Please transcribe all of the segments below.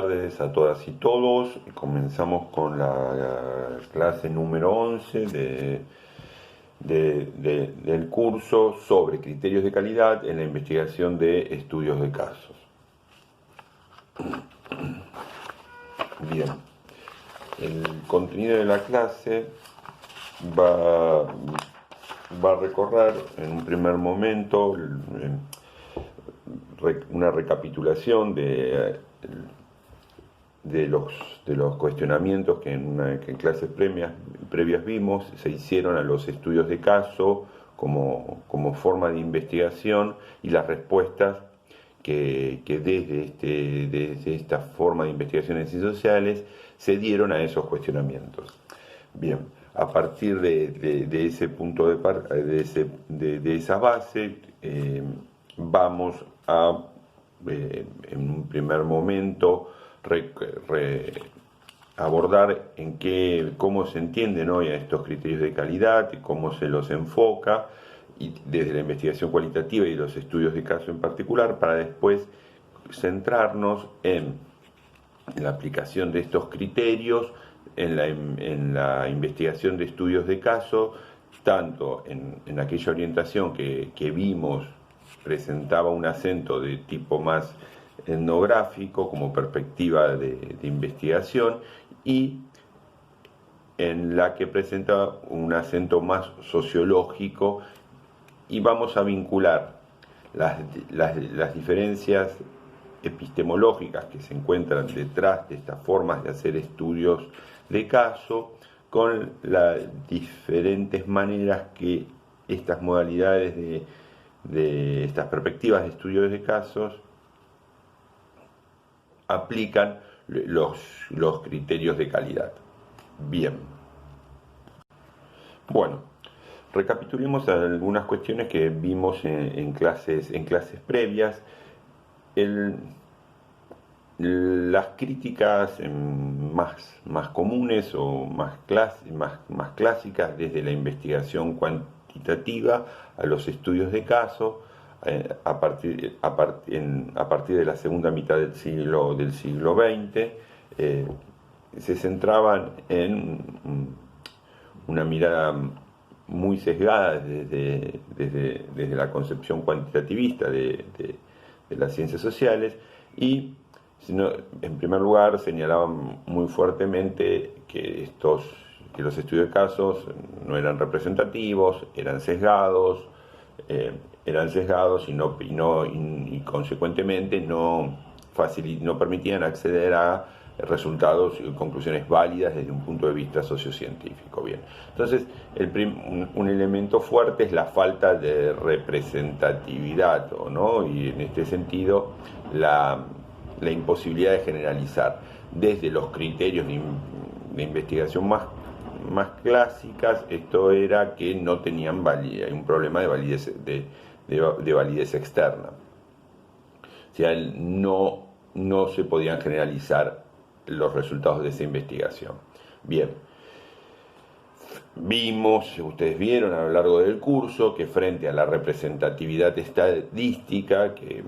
tardes a todas y todos. Comenzamos con la clase número 11 del curso sobre criterios de calidad en la investigación de estudios de casos. Bien, el contenido de la clase va a recorrer en un primer momento una recapitulación de los cuestionamientos que en clases previas vimos, se hicieron a los estudios de caso como forma de investigación y las respuestas que desde esta forma de investigación en ciencias sociales se dieron a esos cuestionamientos. Bien, a partir de ese punto de esa base, vamos a, en un primer momento, abordar cómo se entienden hoy a estos criterios de calidad y cómo se los enfoca, y desde la investigación cualitativa y los estudios de caso en particular, para después centrarnos en la aplicación de estos criterios en la investigación de estudios de caso, tanto en aquella orientación que vimos presentaba un acento de tipo más etnográfico como perspectiva de investigación, y en la que presenta un acento más sociológico, y vamos a vincular las diferencias epistemológicas que se encuentran detrás de estas formas de hacer estudios de caso con las diferentes maneras que estas modalidades de estas perspectivas de estudios de casos aplican los criterios de calidad. Bien. Bueno, recapitulemos algunas cuestiones que vimos en clases previas. Las críticas más comunes o más clásicas desde la investigación cuantitativa a los estudios de caso a partir de la segunda mitad del siglo XX se centraban en una mirada muy sesgada desde la concepción cuantitativista de las ciencias sociales, y en primer lugar señalaban muy fuertemente que los estudios de casos no eran representativos, eran sesgados y consecuentemente no permitían acceder a resultados y conclusiones válidas desde un punto de vista sociocientífico. Bien, entonces un elemento fuerte es la falta de representatividad, ¿no? Y en este sentido la imposibilidad de generalizar desde los criterios de investigación más clásicas. Esto era que no tenían validez, hay un problema de validez externa, o sea, no se podían generalizar los resultados de esa investigación. Bien, ustedes vieron a lo largo del curso que frente a la representatividad estadística, que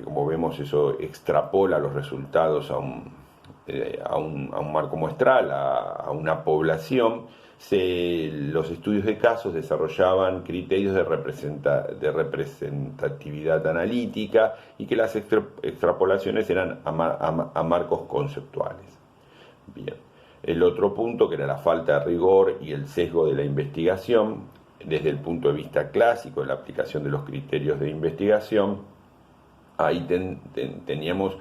como vemos eso extrapola los resultados a un marco muestral, a una población, los estudios de casos desarrollaban criterios de representatividad analítica, y que las extrapolaciones eran a marcos conceptuales. Bien. El otro punto, que era la falta de rigor y el sesgo de la investigación, desde el punto de vista clásico de la aplicación de los criterios de investigación, ahí teníamos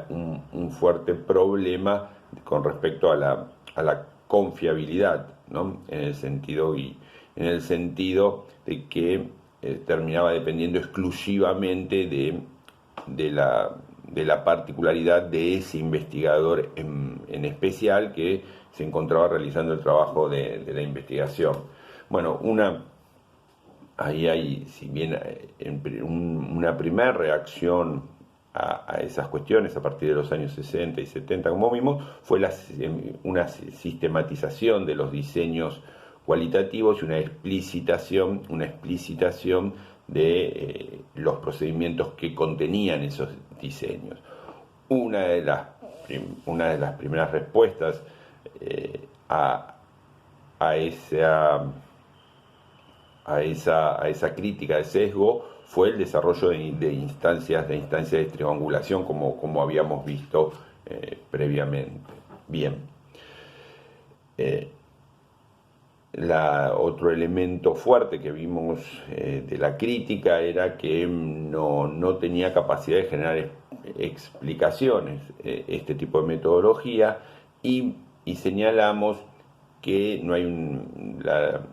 un fuerte problema con respecto a la confiabilidad, ¿no? En el sentido de que terminaba dependiendo exclusivamente de la particularidad de ese investigador en especial que se encontraba realizando el trabajo de la investigación. Bueno, ahí hay, si bien una primera reacción a esas cuestiones a partir de los años 60 y 70, como vimos, fue una sistematización de los diseños cualitativos y una explicitación de los procedimientos que contenían esos diseños. una de las primeras respuestas a esa crítica de sesgo fue el desarrollo de instancias de triangulación, como habíamos visto previamente. Bien. Otro elemento fuerte que vimos de la crítica era que no tenía capacidad de generar explicaciones este tipo de metodología, y señalamos que no hay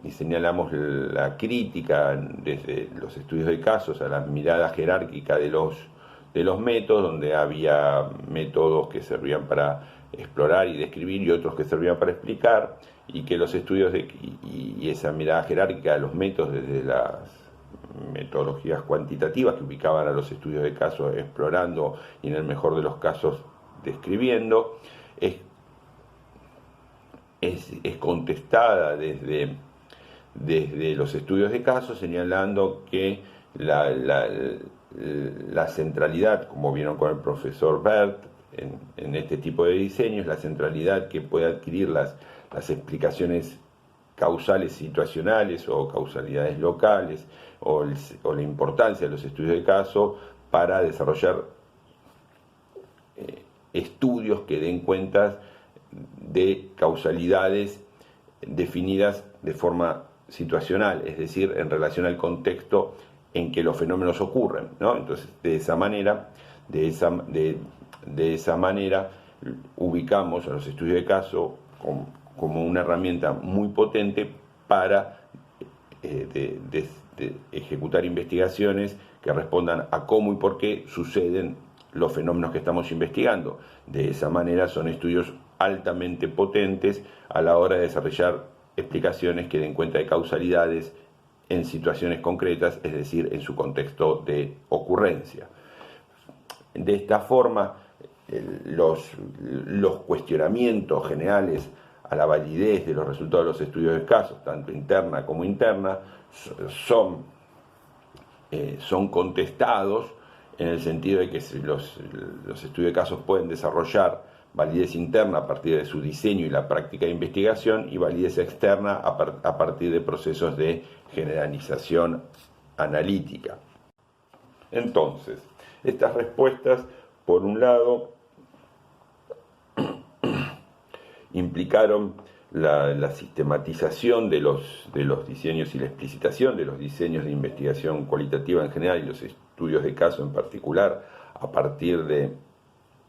y señalamos la crítica desde los estudios de casos a la mirada jerárquica de los métodos, donde había métodos que servían para explorar y describir y otros que servían para explicar, y que los estudios y esa mirada jerárquica de los métodos desde las metodologías cuantitativas que ubicaban a los estudios de casos explorando y en el mejor de los casos describiendo, es contestada desde los estudios de casos, señalando que la centralidad, como vieron con el profesor Bert, en este tipo de diseños, la centralidad que puede adquirir las explicaciones causales situacionales o causalidades locales, o la importancia de los estudios de caso para desarrollar estudios que den cuenta de causalidades definidas de forma situacional, es decir, en relación al contexto en que los fenómenos ocurren, ¿no? Entonces, de esa manera ubicamos a los estudios de caso como una herramienta muy potente para ejecutar investigaciones que respondan a cómo y por qué suceden los fenómenos que estamos investigando. De esa manera son estudios altamente potentes a la hora de desarrollar explicaciones que den cuenta de causalidades en situaciones concretas, es decir, en su contexto de ocurrencia. De esta forma, los cuestionamientos generales a la validez de los resultados de los estudios de casos, tanto interna como interna, son contestados en el sentido de que los estudios de casos pueden desarrollar validez interna a partir de su diseño y la práctica de investigación, y validez externa a partir de procesos de generalización analítica. Entonces, estas respuestas, por un lado, implicaron la sistematización de los diseños y la explicitación de los diseños de investigación cualitativa en general y los estudios de caso en particular, a partir de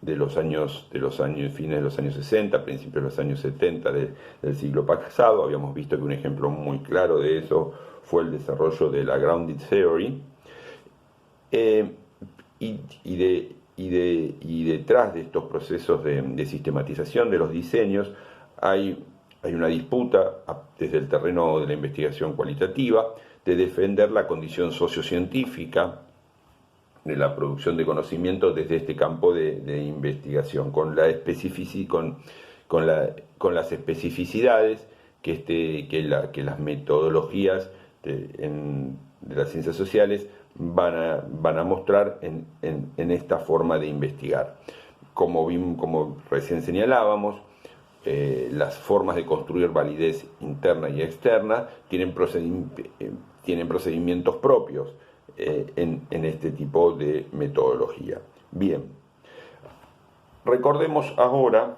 los años fines de los años 60, principios de los años 70 del siglo pasado. Habíamos visto que un ejemplo muy claro de eso fue el desarrollo de la Grounded Theory, y detrás de estos procesos de sistematización de los diseños hay una disputa desde el terreno de la investigación cualitativa de defender la condición sociocientífica de la producción de conocimiento desde este campo de investigación, con las especificidades que las metodologías de las ciencias sociales van a mostrar en esta forma de investigar. Como recién señalábamos, las formas de construir validez interna y externa tienen procedimientos propios en este tipo de metodología. Bien, recordemos ahora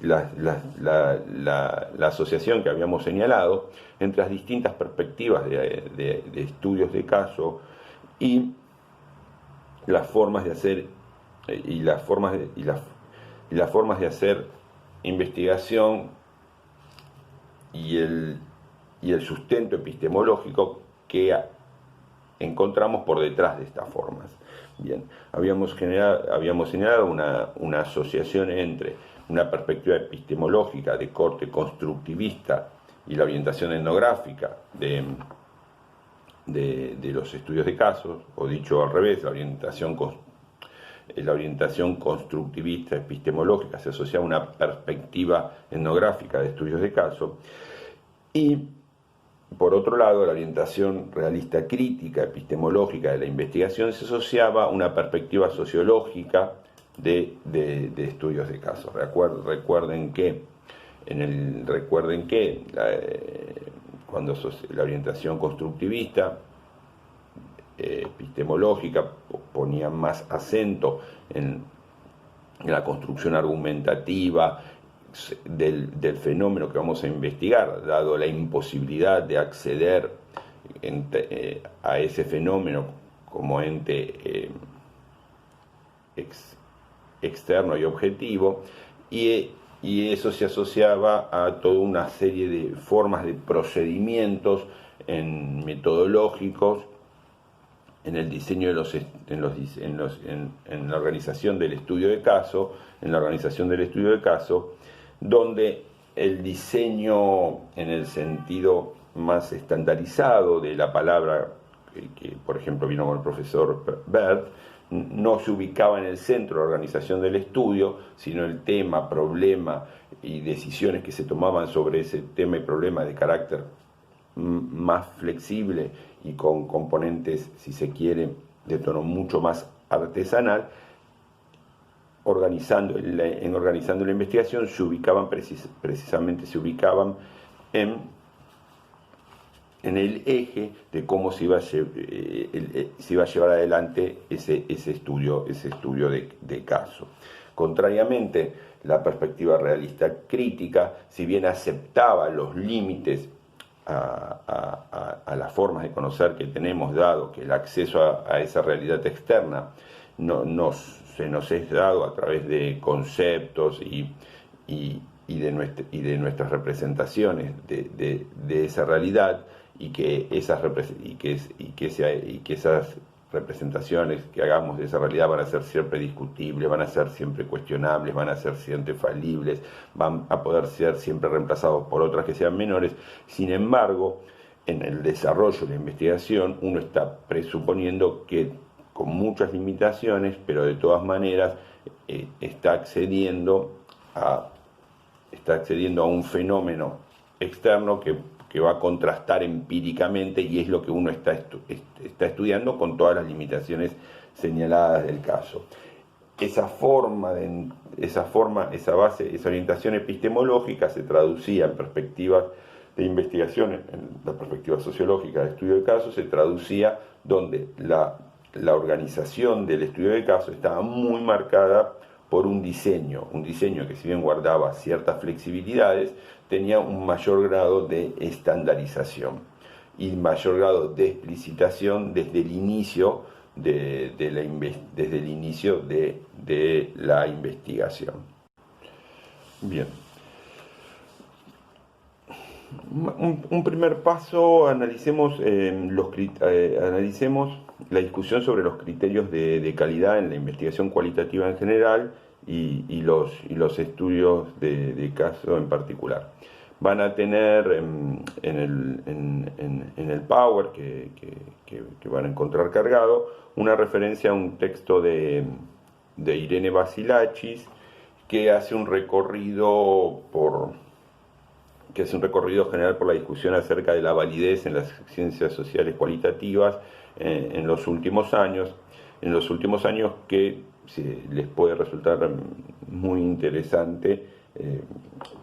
la asociación que habíamos señalado entre las distintas perspectivas de estudios de caso y las formas de hacer las formas de hacer investigación y el sustento epistemológico que encontramos por detrás de estas formas. Bien, habíamos señalado una asociación entre una perspectiva epistemológica de corte constructivista y la orientación etnográfica de los estudios de casos, o dicho al revés, la orientación constructivista epistemológica se asocia a una perspectiva etnográfica de estudios de caso, y por otro lado, la orientación realista crítica, epistemológica de la investigación se asociaba a una perspectiva sociológica de estudios de casos. Recuerden que cuando la orientación constructivista, epistemológica, ponía más acento en la construcción argumentativa del fenómeno que vamos a investigar, dado la imposibilidad de acceder a ese fenómeno como ente externo y objetivo, y eso se asociaba a toda una serie de formas de procedimientos metodológicos en el diseño de en la organización del estudio de caso, donde el diseño en el sentido más estandarizado de la palabra, que por ejemplo vino con el profesor Bert, no se ubicaba en el centro de la organización del estudio, sino el tema, problema y decisiones que se tomaban sobre ese tema y problema de carácter más flexible y con componentes, si se quiere, de tono mucho más artesanal. Organizando la investigación se ubicaban precisamente en el eje de cómo se iba a llevar adelante ese estudio de caso. Contrariamente, la perspectiva realista crítica, si bien aceptaba los límites a las formas de conocer que tenemos, dado que el acceso a esa realidad externa se nos es dado a través de conceptos y de nuestras representaciones de esa realidad, y que esas representaciones que hagamos de esa realidad van a ser siempre discutibles, van a ser siempre cuestionables, van a ser siempre falibles, van a poder ser siempre reemplazados por otras que sean menores. Sin embargo, en el desarrollo de la investigación uno está presuponiendo que, con muchas limitaciones, pero de todas maneras está accediendo a un fenómeno externo que va a contrastar empíricamente, y es lo que uno está estudiando con todas las limitaciones señaladas del caso. Esa orientación epistemológica se traducía en perspectivas de investigación, en la perspectiva sociológica de estudio de casos, se traducía donde la organización del estudio de caso estaba muy marcada por un diseño que, si bien guardaba ciertas flexibilidades, tenía un mayor grado de estandarización y mayor grado de explicitación desde el inicio de la investigación. Bien. Un primer paso, analicemos la discusión sobre los criterios de calidad en la investigación cualitativa en general y los estudios de caso en particular. Van a tener en el Power que van a encontrar cargado una referencia a un texto de Irene Vasilachis, que hace un recorrido general por la discusión acerca de la validez en las ciencias sociales cualitativas en los últimos años, que les puede resultar muy interesante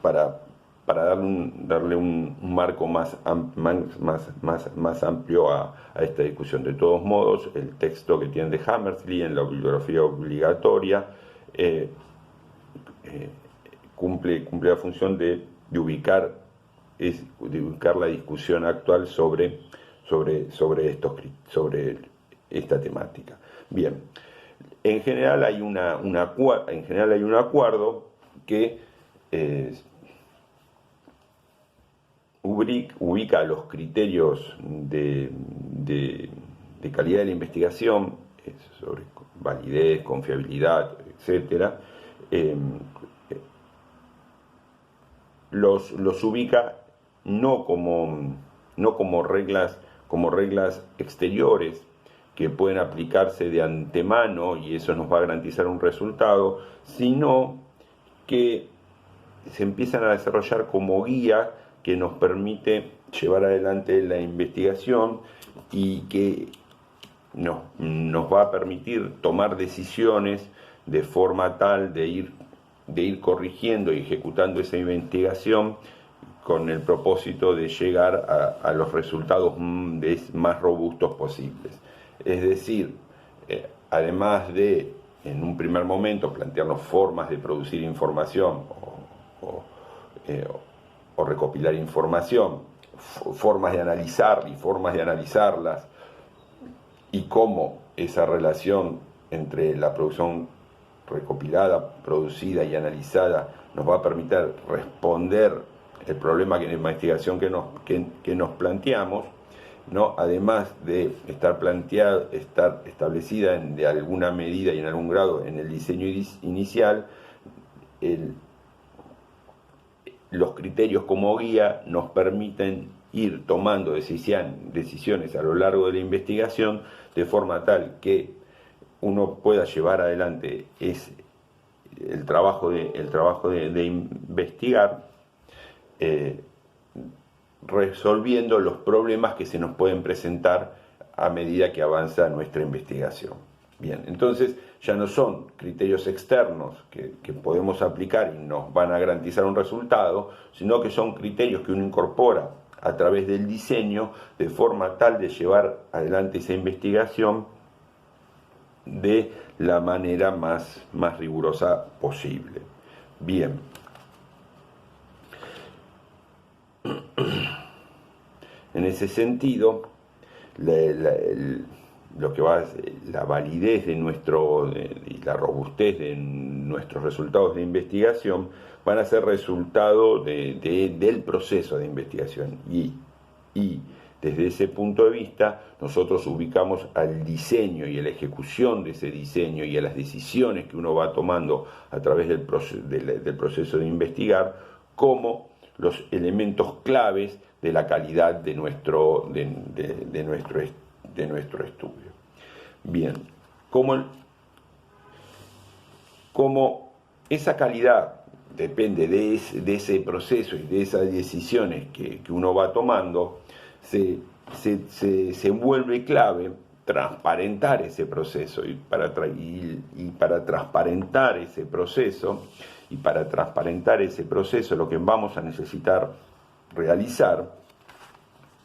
para darle un marco más amplio a esta discusión. De todos modos, el texto que tienen de Hammersley en la bibliografía obligatoria cumple la función de ubicar la discusión actual sobre esta temática. Bien, en general hay un acuerdo que ubica los criterios de calidad de la investigación, sobre validez, confiabilidad, etcétera. Los ubica no como reglas exteriores que pueden aplicarse de antemano y eso nos va a garantizar un resultado, sino que se empiezan a desarrollar como guía que nos permite llevar adelante la investigación y que nos va a permitir tomar decisiones de forma tal de ir corrigiendo y ejecutando esa investigación con el propósito de llegar a los resultados más robustos posibles. Es decir, además de, en un primer momento, plantearnos formas de producir información o recopilar información, formas de analizar y formas de analizarlas, y cómo esa relación entre la producción recopilada, producida y analizada nos va a permitir responder el problema de investigación que nos planteamos, ¿no? Además de estar establecida de alguna medida y en algún grado en el diseño inicial, los criterios como guía nos permiten ir tomando decisiones a lo largo de la investigación de forma tal que uno pueda llevar adelante el trabajo de investigar, resolviendo los problemas que se nos pueden presentar a medida que avanza nuestra investigación. Bien, entonces ya no son criterios externos que podemos aplicar y nos van a garantizar un resultado, sino que son criterios que uno incorpora a través del diseño de forma tal de llevar adelante esa investigación de la manera más rigurosa posible. Bien. En ese sentido, lo que va a la validez y la robustez de nuestros resultados de investigación van a ser resultado del proceso de investigación y desde ese punto de vista nosotros ubicamos al diseño y a la ejecución de ese diseño y a las decisiones que uno va tomando a través del proceso de investigar como los elementos claves de la calidad de nuestro estudio. Bien, como esa calidad depende de ese proceso y de esas decisiones que uno va tomando, se vuelve clave transparentar ese proceso y para transparentar ese proceso lo que vamos a necesitar realizar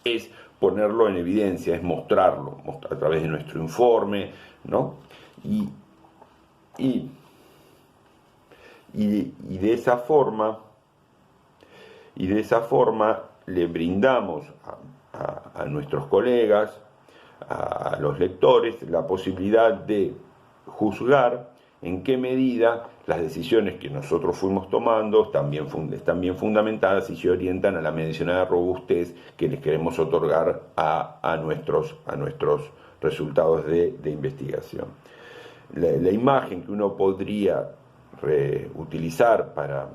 es ponerlo en evidencia, es mostrarlo a través de nuestro informe, ¿no? Y de esa forma le brindamos a nuestros colegas, a los lectores, la posibilidad de juzgar en qué medida las decisiones que nosotros fuimos tomando están bien fundamentadas y se orientan a la mencionada robustez que les queremos otorgar a nuestros resultados de investigación. La imagen que uno podría utilizar para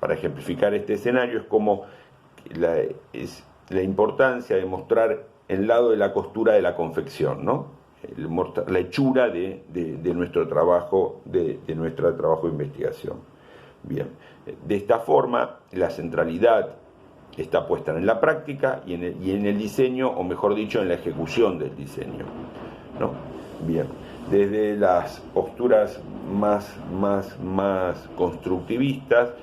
ejemplificar este escenario es como la importancia de mostrar el lado de la costura de la confección, ¿no? La hechura de nuestro trabajo, de investigación. Bien, de esta forma la centralidad está puesta en la práctica y en el diseño, o mejor dicho, en la ejecución del diseño, ¿no? Bien, desde las posturas más constructivistas,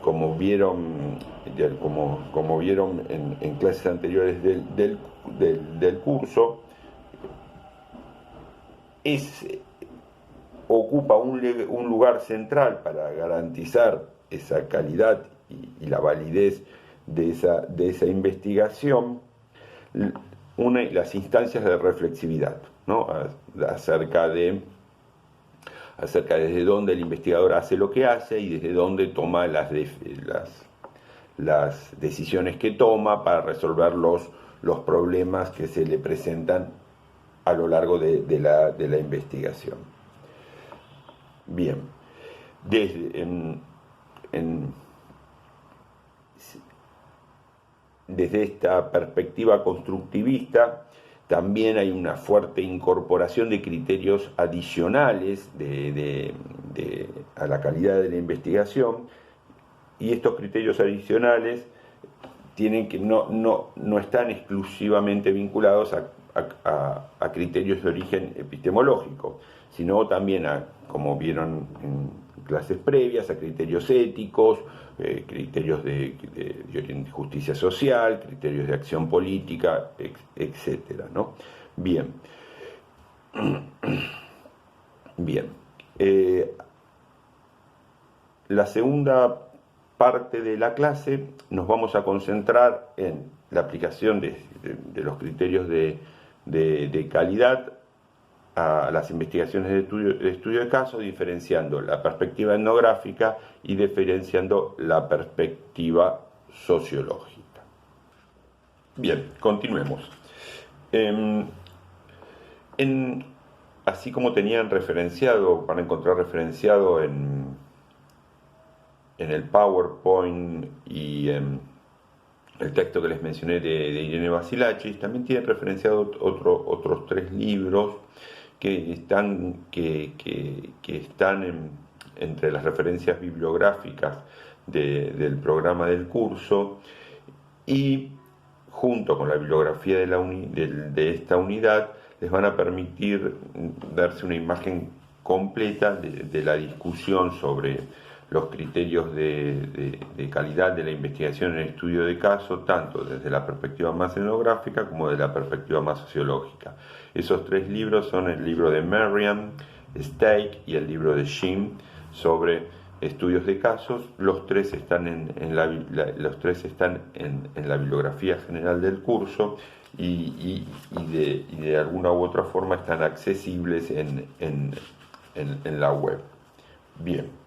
como vieron en clases anteriores del curso, ocupa un lugar central para garantizar esa calidad y la validez de esa investigación, las instancias de reflexividad, ¿no? acerca desde dónde el investigador hace lo que hace y desde dónde toma las decisiones que toma para resolver los problemas que se le presentan a lo largo de la investigación. Bien, desde esta perspectiva constructivista también hay una fuerte incorporación de criterios adicionales a la calidad de la investigación, y estos criterios adicionales no están exclusivamente vinculados a criterios de origen epistemológico, sino también como vieron en clases previas, a criterios éticos, criterios de justicia social, criterios de acción política, etcétera, ¿no? Bien. Bien. La segunda parte de la clase nos vamos a concentrar en la aplicación de los criterios de calidad a las investigaciones de estudio de caso, diferenciando la perspectiva etnográfica y diferenciando la perspectiva sociológica. Bien, continuemos. Así como tenían referenciado, van a encontrar referenciado en el PowerPoint y en el texto que les mencioné de Irene Basilachis, también tienen referenciado otros 3 libros que están entre las referencias bibliográficas del programa del curso, y junto con la bibliografía de esta unidad les van a permitir darse una imagen completa de la discusión sobre los criterios de calidad de la investigación en el estudio de caso, tanto desde la perspectiva más etnográfica como de la perspectiva más sociológica. Esos 3 libros son el libro de Merriam, Stake, y el libro de Jim sobre estudios de casos. Los 3 están en la bibliografía general del curso y de alguna u otra forma están accesibles en la web. Bien.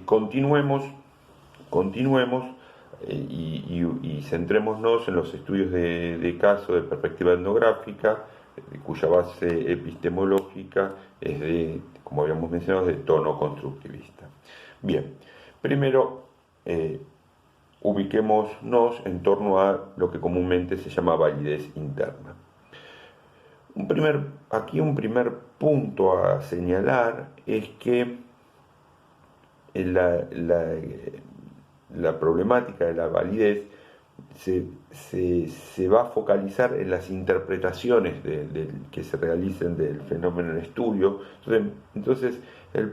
Continuemos y centrémonos en los estudios de caso de perspectiva etnográfica, cuya base epistemológica es como habíamos mencionado, de tono constructivista. Bien, primero ubiquémonos en torno a lo que comúnmente se llama validez interna. Un primer punto a señalar es que la problemática de la validez se va a focalizar en las interpretaciones que se realicen del fenómeno en estudio. Entonces los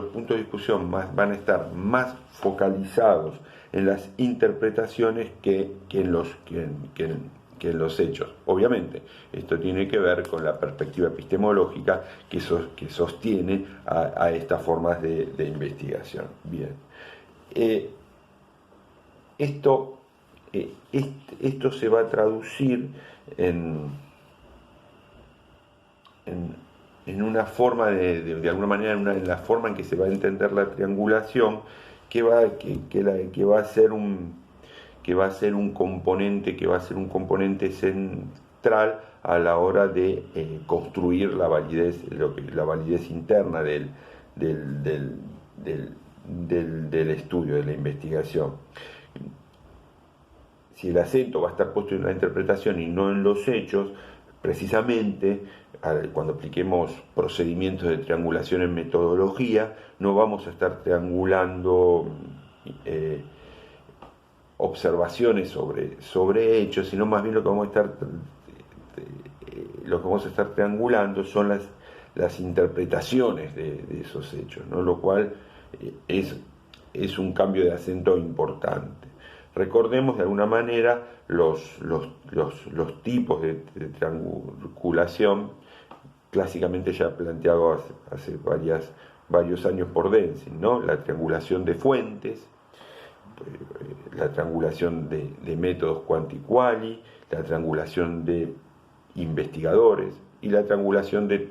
puntos de discusión van a estar más focalizados en las interpretaciones que en los hechos. Obviamente, esto tiene que ver con la perspectiva epistemológica que sostiene a estas formas de investigación. Bien. Esto se va a traducir en una forma de alguna manera, en la forma en que se va a entender la triangulación, que va a ser un componente central a la hora de construir la validez interna del estudio, de la investigación. Si el acento va a estar puesto en la interpretación y no en los hechos, precisamente cuando apliquemos procedimientos de triangulación en metodología, no vamos a estar triangulando observaciones sobre hechos, sino más bien lo que vamos a estar triangulando son las interpretaciones de esos hechos, ¿no? Lo cual es un cambio de acento importante. Recordemos de alguna manera los tipos de triangulación clásicamente ya planteado hace varios años por Denzin, ¿no? La triangulación de fuentes, la triangulación de métodos quanti-quali, la triangulación de investigadores y la triangulación de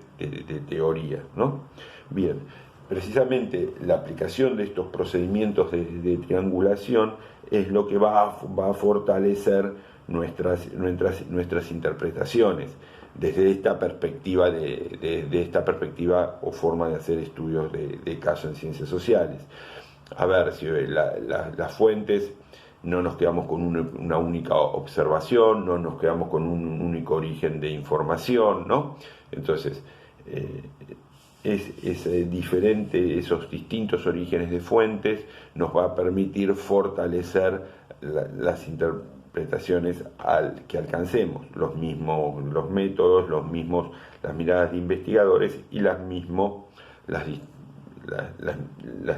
teorías, ¿no? Bien, precisamente la aplicación de estos procedimientos de triangulación es lo que va a fortalecer nuestras interpretaciones desde esta perspectiva o forma de hacer estudios de caso en ciencias sociales. A ver, si las fuentes, no nos quedamos con una única observación, no nos quedamos con un único origen de información, ¿no? Entonces, diferente, esos distintos orígenes de fuentes nos va a permitir fortalecer las interpretaciones que alcancemos, los mismos los métodos, las miradas de investigadores y las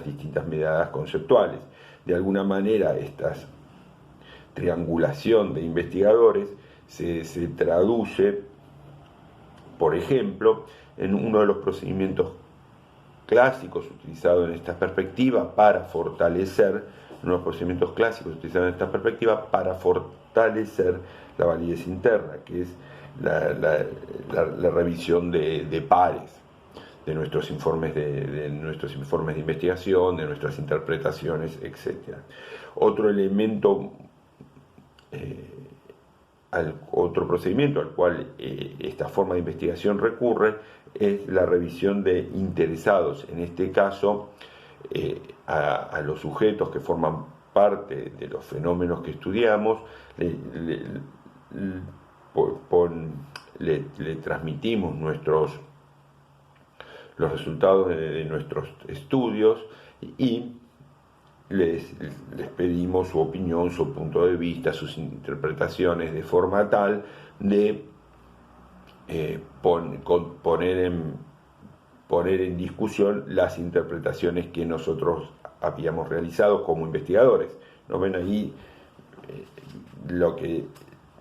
distintas miradas conceptuales. De alguna manera, esta triangulación de investigadores se traduce, por ejemplo, en uno de los procedimientos clásicos utilizados en esta perspectiva para fortalecer, la validez interna, que es la revisión de pares de nuestros informes de investigación, de nuestras interpretaciones, etc. Otro elemento, otro procedimiento al cual esta forma de investigación recurre es la revisión de interesados, en este caso a los sujetos que forman parte de los fenómenos que estudiamos, le transmitimos los resultados de nuestros estudios y les pedimos su opinión, su punto de vista, sus interpretaciones, de forma tal de poner en discusión las interpretaciones que nosotros habíamos realizado como investigadores. ¿No ven ahí lo que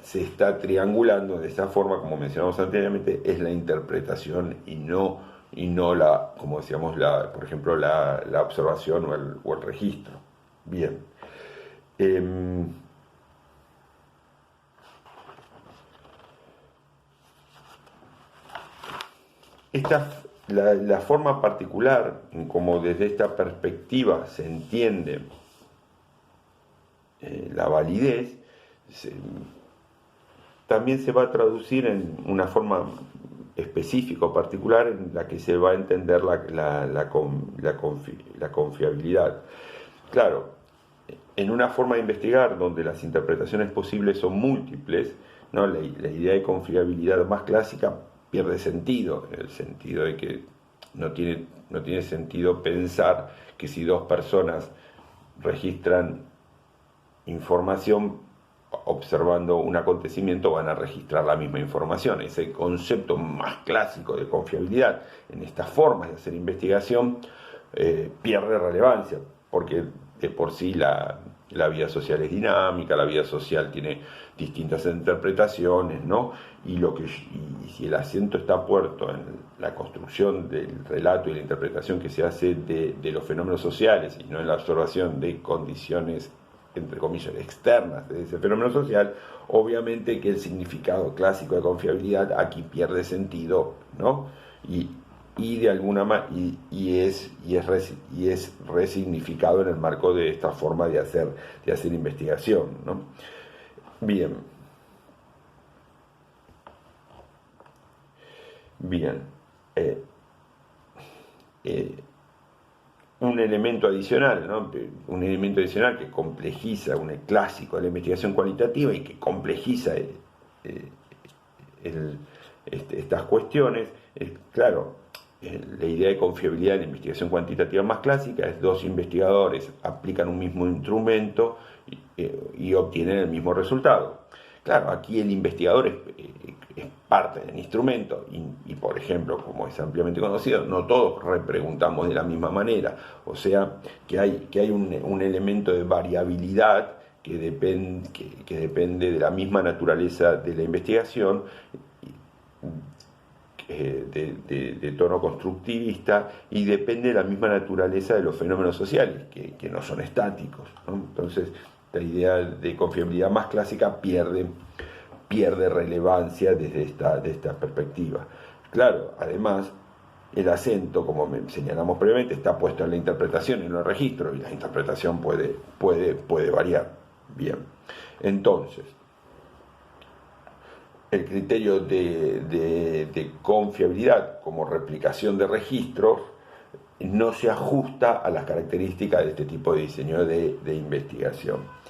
se está triangulando de esa forma, como mencionamos anteriormente, es la interpretación y no como decíamos, por ejemplo, la observación o el registro. Bien. La forma particular, como desde esta perspectiva se entiende la validez, también se va a traducir en una forma específica o particular en la que se va a entender la confiabilidad. Claro, en una forma de investigar donde las interpretaciones posibles son múltiples, ¿no? La idea de confiabilidad más clásica pierde sentido, en el sentido de que no tiene sentido pensar que si dos personas registran información observando un acontecimiento van a registrar la misma información. Ese concepto más clásico de confiabilidad en estas formas de hacer investigación pierde relevancia, porque de por sí la vida social es dinámica, la vida social tiene distintas interpretaciones, ¿no? Y si el acento está puesto en la construcción del relato y la interpretación que se hace de los fenómenos sociales y no en la observación de condiciones, entre comillas, externas de ese fenómeno social, obviamente que el significado clásico de confiabilidad aquí pierde sentido, ¿no? Y de alguna manera es resignificado en el marco de esta forma de hacer investigación, ¿no? Bien. Un elemento adicional, ¿no? Un elemento adicional que complejiza, un clásico de la investigación cualitativa y que complejiza estas cuestiones, es, claro, la idea de confiabilidad en la investigación cuantitativa más clásica es dos investigadores aplican un mismo instrumento y obtienen el mismo resultado. Claro, aquí el investigador es parte del instrumento y, por ejemplo, como es ampliamente conocido, no todos repreguntamos de la misma manera. O sea, que hay un elemento de variabilidad que depende de la misma naturaleza de la investigación, de tono constructivista, y depende de la misma naturaleza de los fenómenos sociales, que no son estáticos, ¿no? Entonces, la idea de confiabilidad más clásica pierde relevancia desde esta perspectiva. Claro, además, el acento, como señalamos previamente, está puesto en la interpretación y en el registro, y la interpretación puede variar. Bien, entonces, el criterio de confiabilidad como replicación de registros no se ajusta a las características de este tipo de diseño de investigación.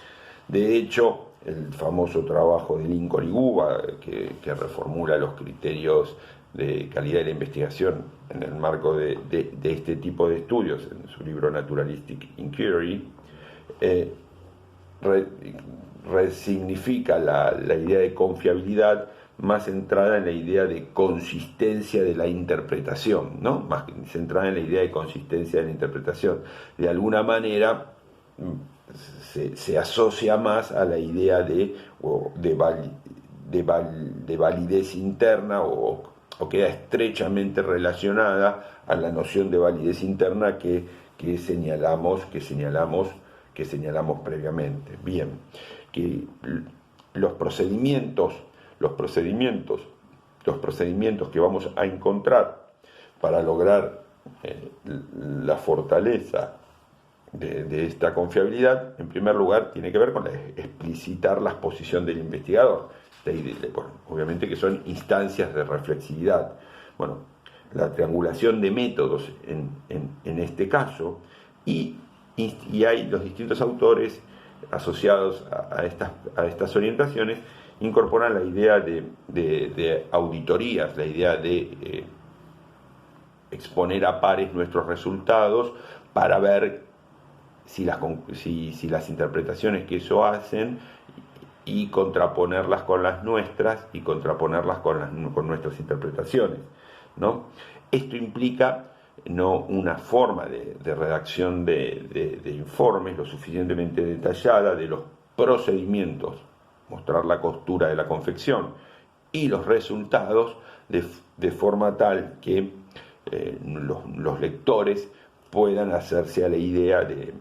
De hecho, el famoso trabajo de Lincoln y Guba, que reformula los criterios de calidad de la investigación en el marco de este tipo de estudios, en su libro Naturalistic Inquiry, resignifica la idea de confiabilidad más centrada en la idea de consistencia de la interpretación, ¿no? Más centrada en la idea de consistencia de la interpretación. De alguna manera se asocia más a la idea de validez interna o queda estrechamente relacionada a la noción de validez interna que señalamos previamente. Bien, que los procedimientos que vamos a encontrar para lograr la fortaleza de esta confiabilidad, en primer lugar, tiene que ver con explicitar la exposición del investigador. Bueno, obviamente que son instancias de reflexividad. Bueno, la triangulación de métodos en este caso, y hay los distintos autores asociados a estas orientaciones incorporan la idea de auditorías, la idea de exponer a pares nuestros resultados para ver si las interpretaciones que eso hacen y contraponerlas con las nuestras y contraponerlas con nuestras interpretaciones, ¿no? Esto implica no una forma de redacción de informes lo suficientemente detallada de los procedimientos, mostrar la costura de la confección y los resultados de forma tal que los lectores puedan hacerse a la idea de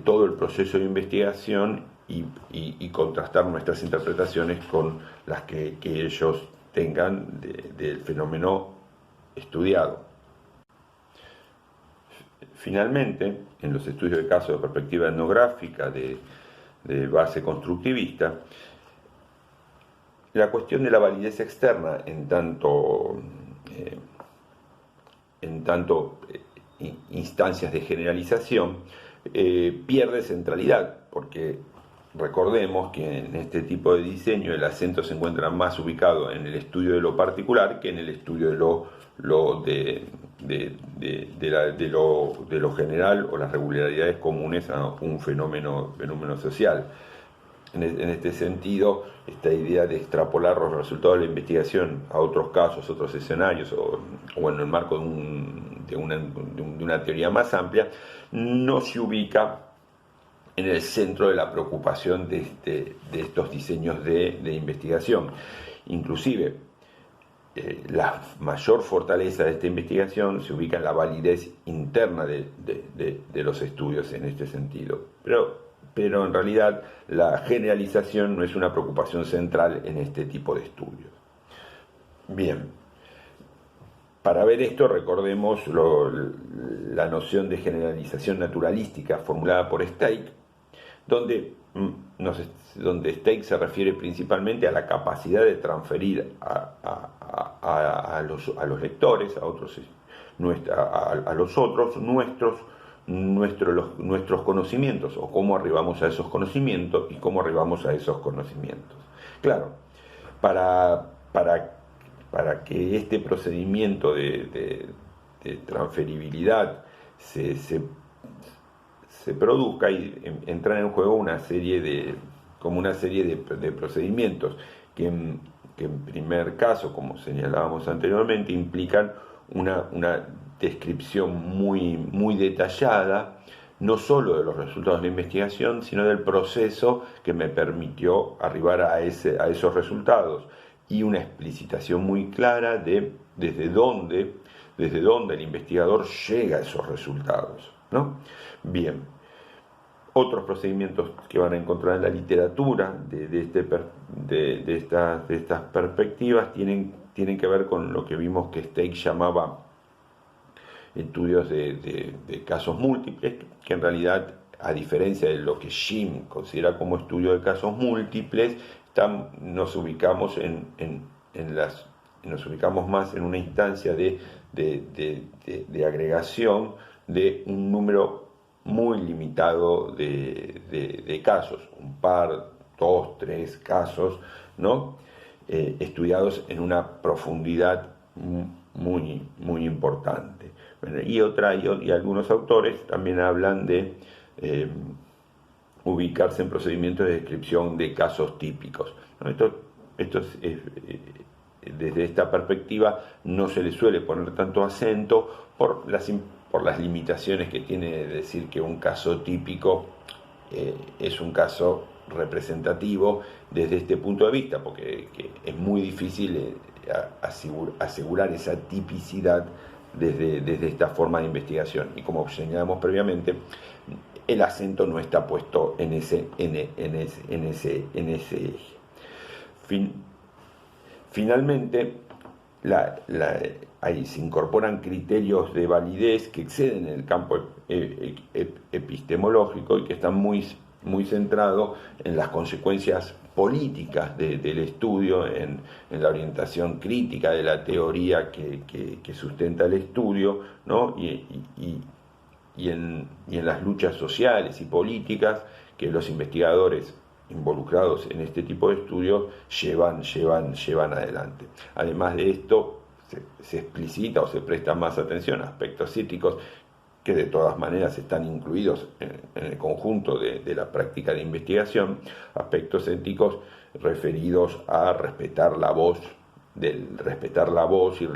todo el proceso de investigación y contrastar nuestras interpretaciones con las que ellos tengan del fenómeno estudiado. Finalmente, en los estudios de caso de perspectiva etnográfica de base constructivista, la cuestión de la validez externa en tanto instancias de generalización pierde centralidad, porque recordemos que en este tipo de diseño el acento se encuentra más ubicado en el estudio de lo particular que en el estudio de lo general o las regularidades comunes a un fenómeno social. En este sentido, esta idea de extrapolar los resultados de la investigación a otros casos, otros escenarios, o en el marco de una teoría más amplia, no se ubica en el centro de la preocupación de estos diseños de investigación. Inclusive, la mayor fortaleza de esta investigación se ubica en la validez interna de los estudios en este sentido. Pero en realidad la generalización no es una preocupación central en este tipo de estudios. Bien, para ver esto recordemos la noción de generalización naturalística formulada por Stake, donde Stake se refiere principalmente a la capacidad de transferir a los lectores, a los otros, nuestros conocimientos, o cómo arribamos a esos conocimientos y cómo arribamos a esos conocimientos. Claro, para que este procedimiento de transferibilidad se produzca y entran en juego una serie de procedimientos que en primer caso, como señalábamos anteriormente, implican una descripción muy detallada, no solo de los resultados de la investigación, sino del proceso que me permitió arribar a esos resultados, y una explicitación muy clara de desde dónde el investigador llega a esos resultados, ¿no? Bien, otros procedimientos que van a encontrar en la literatura de estas perspectivas tienen que ver con lo que vimos que Stake llamaba estudios de casos múltiples, que en realidad, a diferencia de lo que Jim considera como estudio de casos múltiples, nos ubicamos más en una instancia de agregación de un número muy limitado de casos, un par, 2, 3 casos, ¿no? estudiados en una profundidad muy importante. Bueno, y algunos autores también hablan de ubicarse en procedimientos de descripción de casos típicos, ¿no? Desde esta perspectiva no se le suele poner tanto acento por las limitaciones que tiene decir que un caso típico es un caso representativo desde este punto de vista, porque es muy difícil asegurar esa tipicidad desde esta forma de investigación. Y como señalamos previamente, el acento no está puesto en ese eje. Finalmente, ahí se incorporan criterios de validez que exceden el campo epistemológico y que están muy centrados en las consecuencias políticas del estudio, en la orientación crítica de la teoría que sustenta el estudio, ¿no? y en las luchas sociales y políticas que los investigadores involucrados en este tipo de estudios llevan adelante. Además de esto, se explicita o se presta más atención a aspectos éticos que de todas maneras están incluidos en el conjunto de la práctica de investigación, aspectos éticos referidos a respetar la voz y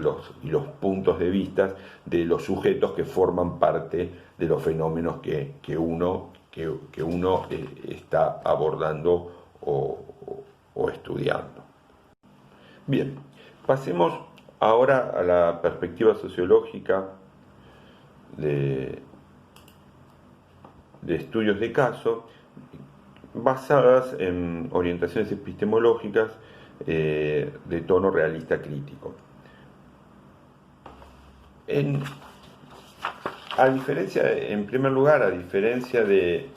los puntos de vista de los sujetos que forman parte de los fenómenos que uno está abordando o estudiando. Bien, pasemos ahora a la perspectiva sociológica de estudios de caso basadas en orientaciones epistemológicas de tono realista crítico. En primer lugar, a diferencia de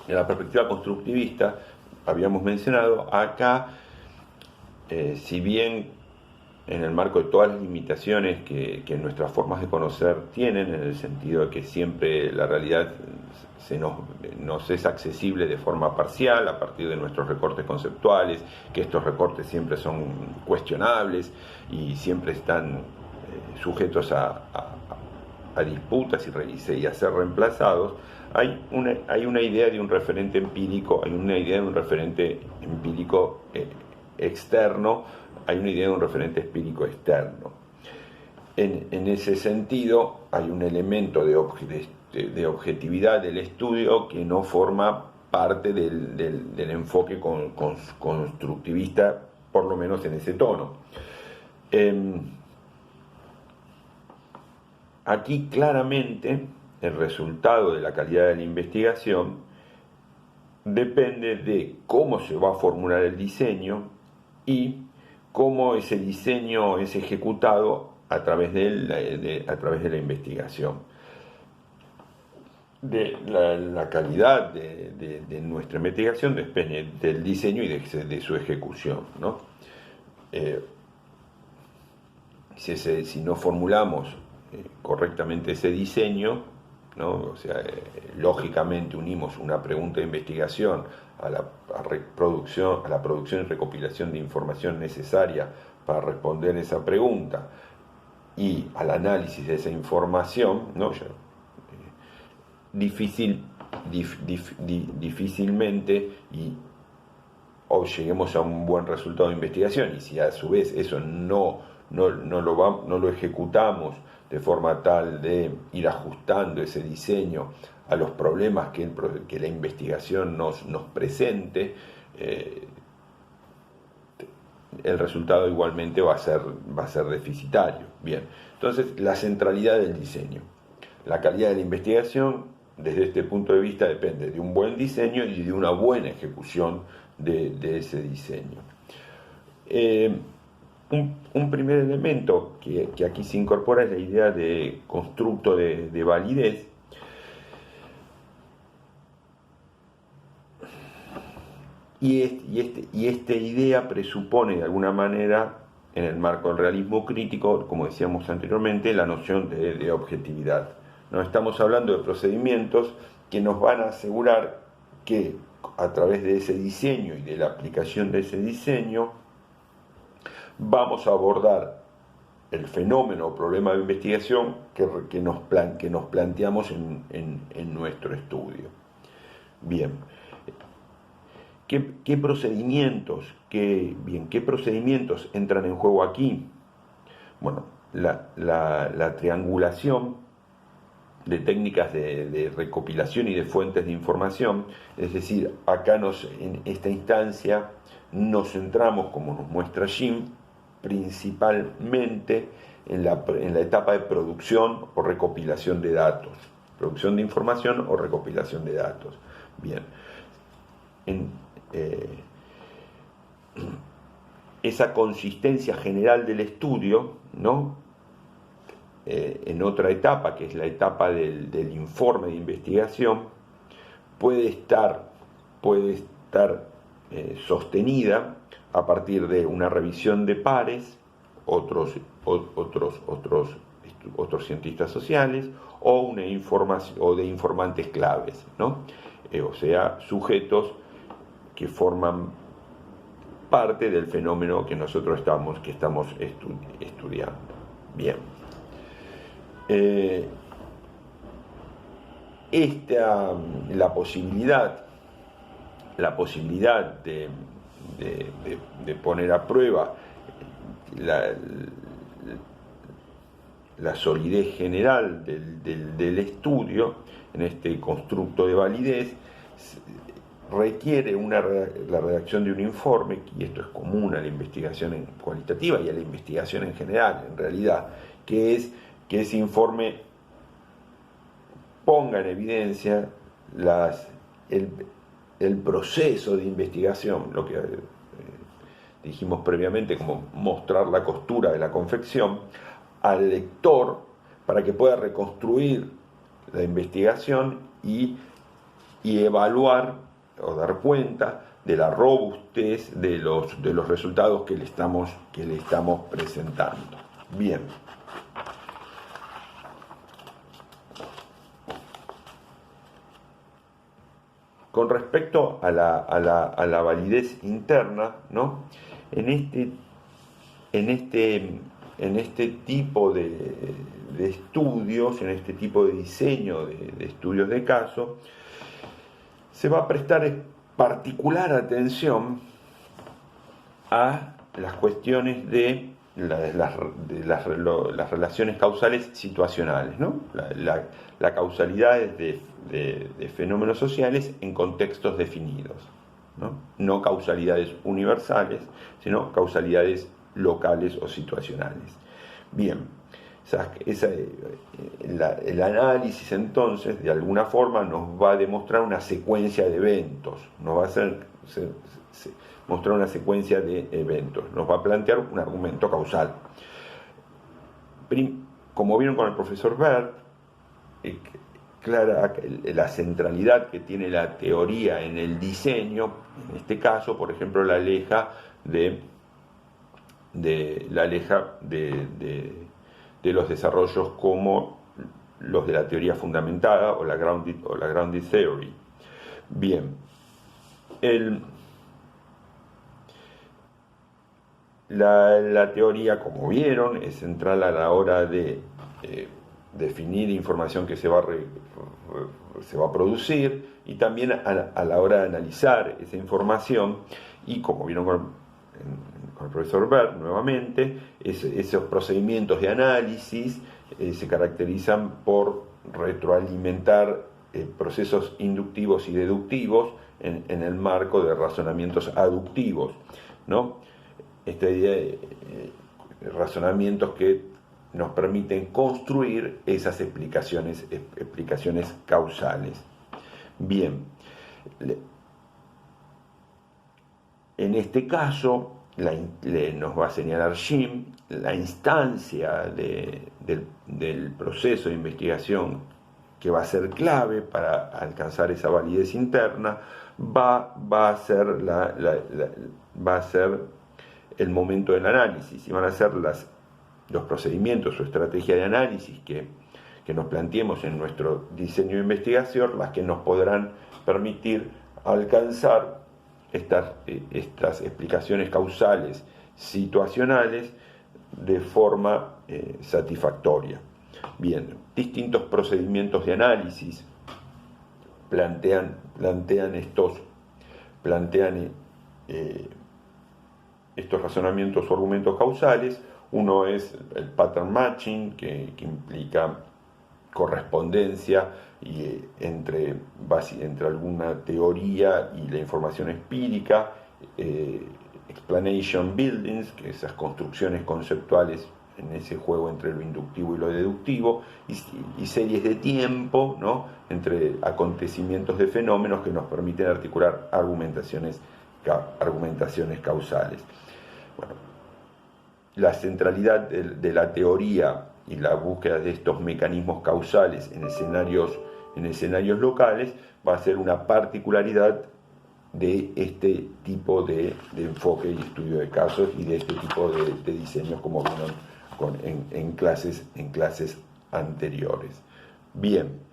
la perspectiva constructivista, habíamos mencionado, acá, si bien en el marco de todas las limitaciones que nuestras formas de conocer tienen, en el sentido de que siempre la realidad nos es accesible de forma parcial a partir de nuestros recortes conceptuales, que estos recortes siempre son cuestionables y siempre están sujetos a disputas y a ser reemplazados, hay una idea de un referente empírico, externo, hay una idea de un referente empírico externo. En ese sentido, hay un elemento de objetividad del estudio que no forma parte del enfoque constructivista, por lo menos en ese tono. Aquí claramente el resultado de la calidad de la investigación depende de cómo se va a formular el diseño y cómo ese diseño es ejecutado a través de la investigación. La calidad de nuestra investigación depende del diseño y de su ejecución, ¿no? Si no formulamos correctamente ese diseño, ¿no? O sea, lógicamente unimos una pregunta de investigación a la producción y recopilación de información necesaria para responder esa pregunta y al análisis de esa información, ¿no? Difícilmente lleguemos a un buen resultado de investigación, y si a su vez eso no lo ejecutamos de forma tal de ir ajustando ese diseño a los problemas que la investigación nos presente, el resultado igualmente va a ser deficitario. Bien, entonces la centralidad del diseño. La calidad de la investigación, desde este punto de vista, depende de un buen diseño y de una buena ejecución de ese diseño. Un primer elemento que aquí se incorpora es la idea de constructo de validez. Y esta idea presupone de alguna manera, en el marco del realismo crítico, como decíamos anteriormente, la noción de objetividad. No estamos hablando de procedimientos que nos van a asegurar que a través de ese diseño y de la aplicación de ese diseño, vamos a abordar el fenómeno o problema de investigación que nos planteamos en nuestro estudio. Bien, ¿qué procedimientos entran en juego aquí? Bueno, la triangulación de técnicas de recopilación y de fuentes de información, es decir, acá en esta instancia nos centramos, como nos muestra Jim, principalmente en la etapa de producción o recopilación de datos, producción de información o recopilación de datos. Bien, esa consistencia general del estudio, ¿no? En otra etapa, que es la etapa del informe de investigación, puede estar sostenida a partir de una revisión de pares, otros cientistas sociales, o de informantes claves, ¿no? O sea, sujetos que forman parte del fenómeno que nosotros estamos estudiando. Bien. La posibilidad de poner a prueba la solidez general del estudio en este constructo de validez requiere la redacción de un informe, y esto es común a la investigación cualitativa y a la investigación en general, en realidad, que es que ese informe ponga en evidencia el proceso de investigación, lo que dijimos previamente, como mostrar la costura de la confección, al lector para que pueda reconstruir la investigación y evaluar o dar cuenta de la robustez de los resultados que le estamos presentando. Bien. Con respecto a la validez interna, ¿no? En este tipo de estudios, en este tipo de diseño de estudios de caso, se va a prestar particular atención a las cuestiones de las relaciones causales situacionales, ¿no? La causalidad de fenómenos sociales en contextos definidos, no causalidades universales, sino causalidades locales o situacionales. Bien, el análisis entonces de alguna forma nos va a demostrar una secuencia de eventos, nos va a mostrar una secuencia de eventos, nos va a plantear un argumento causal. Como vieron con el profesor Bert, clara la centralidad que tiene la teoría en el diseño, en este caso, por ejemplo, la aleja de los desarrollos como los de la teoría fundamentada o la grounded theory. Bien, la teoría, como vieron, es central a la hora de definir información que se va a producir, y también a la hora de analizar esa información, y como vieron con el profesor Bert nuevamente, esos procedimientos de análisis se caracterizan por retroalimentar procesos inductivos y deductivos en el marco de razonamientos aductivos, ¿no? Esta idea de razonamientos que nos permiten construir esas explicaciones causales. Bien, en este caso nos va a señalar Jim la instancia del proceso de investigación que va a ser clave para alcanzar esa validez interna, va a ser el momento del análisis, y van a ser los procedimientos o estrategia de análisis que nos planteemos en nuestro diseño de investigación las que nos podrán permitir alcanzar estas explicaciones causales situacionales de forma satisfactoria. Bien, distintos procedimientos de análisis plantean estos razonamientos o argumentos causales. Uno es el pattern matching, que implica correspondencia entre alguna teoría y la información empírica, explanation buildings, que esas construcciones conceptuales en ese juego entre lo inductivo y lo deductivo, y series de tiempo, ¿no?, entre acontecimientos de fenómenos que nos permiten articular argumentaciones causales. Bueno, la centralidad de la teoría y la búsqueda de estos mecanismos causales en escenarios locales va a ser una particularidad de este tipo de enfoque y estudio de casos y de este tipo de diseños, como vieron en clases anteriores. Bien,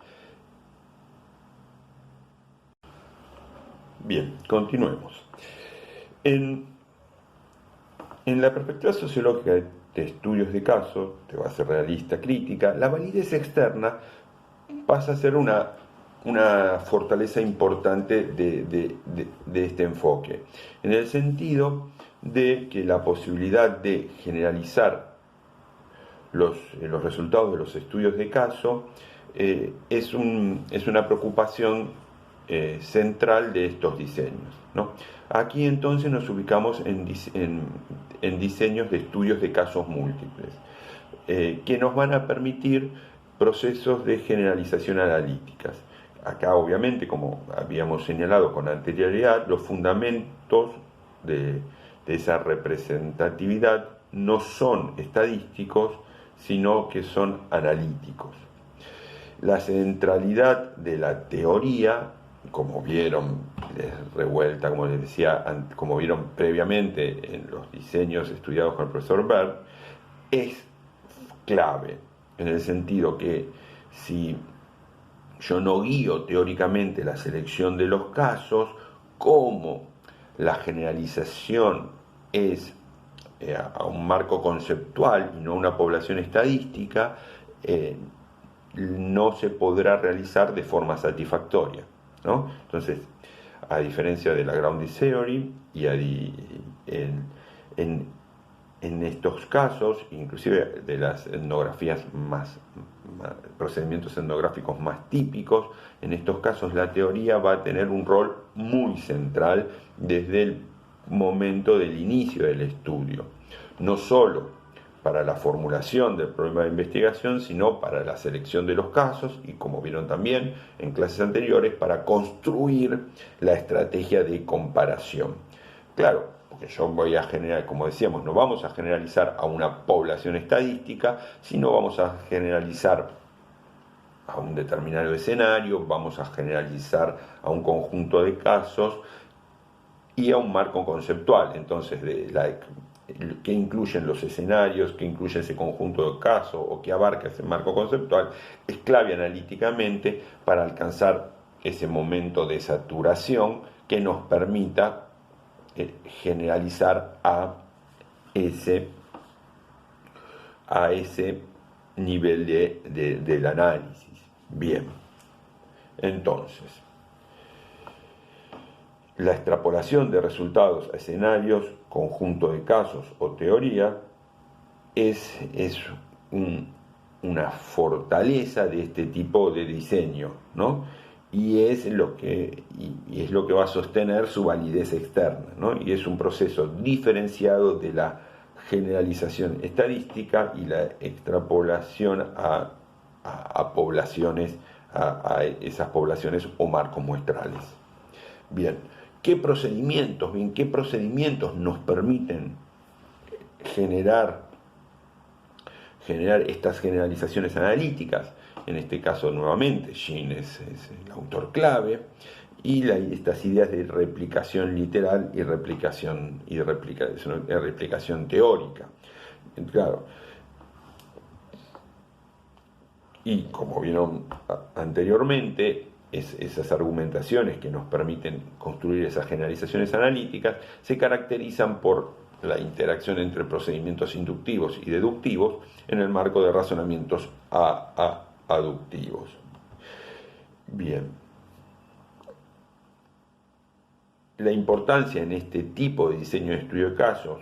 continuemos. En la perspectiva sociológica de estudios de casos, de base realista crítica, la validez externa pasa a ser una fortaleza importante de este enfoque, en el sentido de que la posibilidad de generalizar los resultados de los estudios de caso es una preocupación central de estos diseños, ¿no? Aquí entonces nos ubicamos en diseños de estudios de casos múltiples, que nos van a permitir procesos de generalización analíticas. Acá, obviamente, como habíamos señalado con anterioridad, los fundamentos de esa representatividad no son estadísticos, sino que son analíticos. La centralidad de la teoría, como vieron, revuelta, como les decía, como vieron previamente en los diseños estudiados con el profesor Berg, es clave, en el sentido que si yo no guío teóricamente la selección de los casos, como la generalización es a un marco conceptual y no a una población estadística, no se podrá realizar de forma satisfactoria, ¿no? Entonces, a diferencia de la Grounding Theory, en estos casos, inclusive de las etnografías procedimientos etnográficos más típicos, en estos casos la teoría va a tener un rol muy central desde el momento del inicio del estudio, no solo para la formulación del problema de investigación, sino para la selección de los casos y, como vieron también en clases anteriores, para construir la estrategia de comparación. Claro, porque yo voy a generar, como decíamos, no vamos a generalizar a una población estadística, sino vamos a generalizar a un determinado escenario, vamos a generalizar a un conjunto de casos y a un marco conceptual. Entonces, que incluyen los escenarios, que incluye ese conjunto de casos o que abarca ese marco conceptual, es clave analíticamente para alcanzar ese momento de saturación que nos permita generalizar a ese nivel del análisis. Bien, entonces, la extrapolación de resultados a escenarios, conjunto de casos o teoría es una fortaleza de este tipo de diseño, ¿no? Y es lo que va a sostener su validez externa, ¿no? Y es un proceso diferenciado de la generalización estadística y la extrapolación a poblaciones, a esas poblaciones o marcos muestrales. Bien, ¿qué procedimientos nos permiten generar estas generalizaciones analíticas? En este caso, nuevamente, Shin es el autor clave, y estas ideas de replicación literal y replicación teórica. Claro, y como vieron anteriormente, esas argumentaciones que nos permiten construir esas generalizaciones analíticas se caracterizan por la interacción entre procedimientos inductivos y deductivos en el marco de razonamientos aductivos. Bien. La importancia en este tipo de diseño de estudio de casos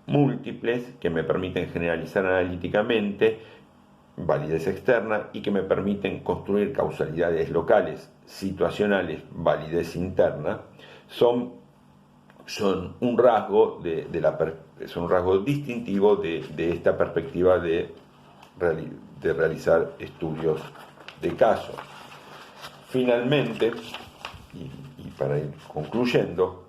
múltiples que me permiten generalizar analíticamente, validez externa, y que me permiten construir causalidades locales, situacionales, validez interna, son un rasgo son un rasgo distintivo de esta perspectiva de realizar estudios de casos. Finalmente, y para ir concluyendo,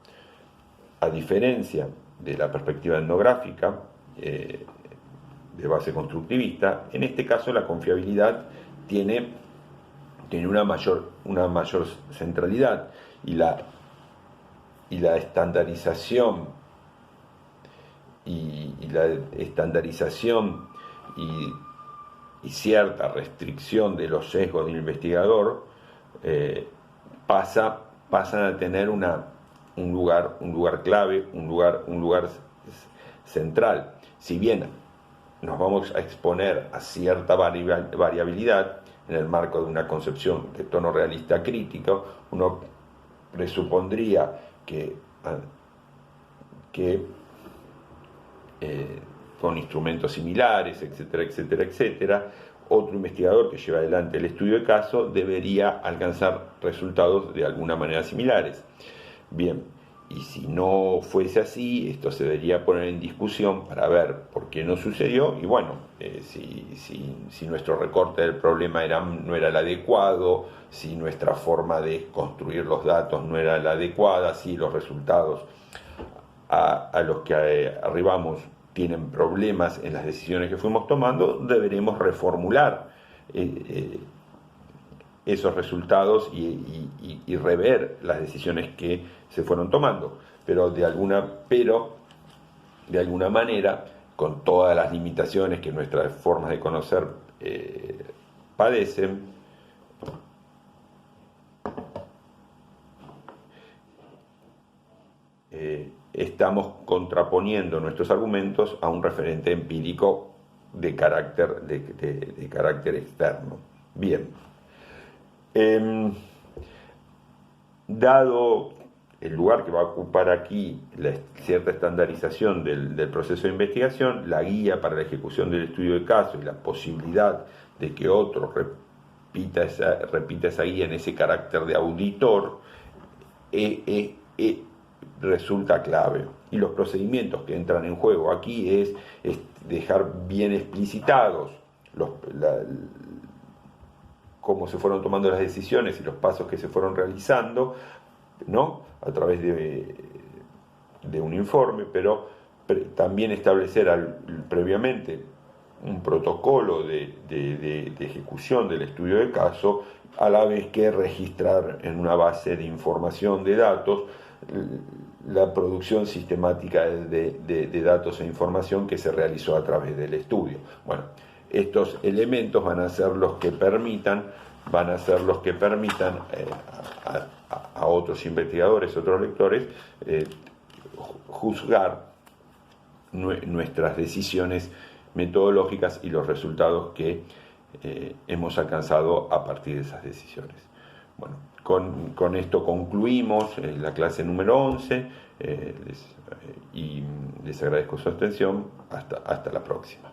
a diferencia de la perspectiva etnográfica de base constructivista, en este caso la confiabilidad tiene una mayor centralidad, y la estandarización y cierta restricción de los sesgos del investigador pasan a tener un lugar clave, un lugar central. Si bien nos vamos a exponer a cierta variabilidad en el marco de una concepción de tono realista crítico, uno presupondría que con instrumentos similares, etcétera, etcétera, etcétera, otro investigador que lleva adelante el estudio de caso debería alcanzar resultados de alguna manera similares. Bien, y si no fuese así, esto se debería poner en discusión para ver por qué no sucedió, y bueno, si nuestro recorte del problema no era el adecuado, si nuestra forma de construir los datos no era la adecuada, si los resultados a los que arribamos tienen problemas en las decisiones que fuimos tomando, deberemos reformular esos resultados y rever las decisiones que se fueron tomando. Pero de alguna manera, con todas las limitaciones que nuestras formas de conocer padecen, estamos contraponiendo nuestros argumentos a un referente empírico de carácter externo. Bien. Dado el lugar que va a ocupar aquí cierta estandarización del proceso de investigación, la guía para la ejecución del estudio de caso y la posibilidad de que otro repita esa guía en ese carácter de auditor resulta clave. Y los procedimientos que entran en juego aquí es dejar bien explicitados cómo se fueron tomando las decisiones y los pasos que se fueron realizando, ¿no?, a través de un informe, pero también establecer previamente un protocolo de ejecución del estudio de caso, a la vez que registrar en una base de información de datos la producción sistemática de datos e información que se realizó a través del estudio. Bueno, estos elementos van a ser los que permitan a otros investigadores, otros lectores, juzgar nuestras decisiones metodológicas y los resultados que hemos alcanzado a partir de esas decisiones. Bueno, con esto concluimos la clase número 11 y les agradezco su atención. Hasta la próxima.